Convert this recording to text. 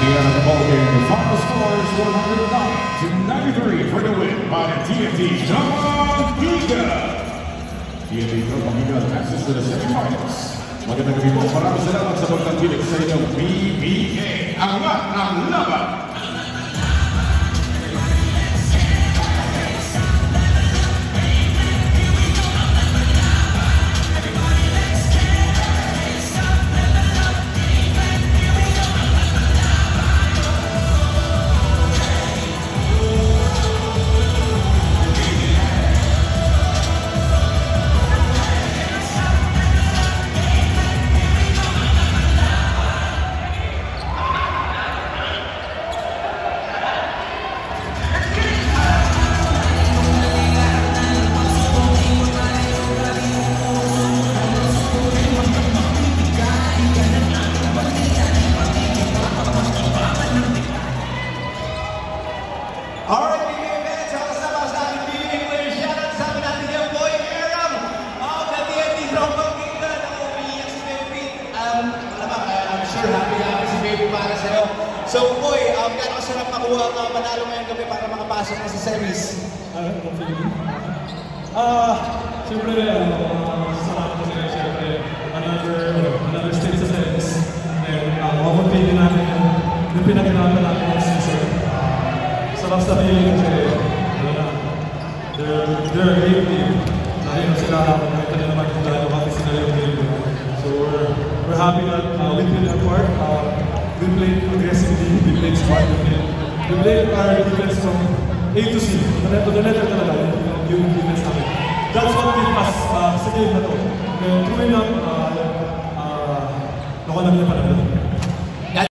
the end of the ball game, the final score is 109-93 for the win by TNT Tropang Giga. TNT Tropang Giga passes to the semifinals. Magandang gabi po, maraming salamat sa pagtangkilik sa inyong PBA. Angat ang laban! So, boy, gano'ng sarap makuha ang panalo ngayong gabi para makapasok na sa series? Siyempre, sarap kasi siyempre, another stage sa series. And makunti din natin yung pinag-inaman natin ng season. Sarap sa feeling kasi, they're a great team. Dahil na sila, nakita na naman kung gano'n kami sila yung game. So, we're happy that we played our part. We played aggressively, we played smart, we played our defense from A to C. To the letter talaga, yung defense namin. That's what we passed sa game na to. Tuloy lang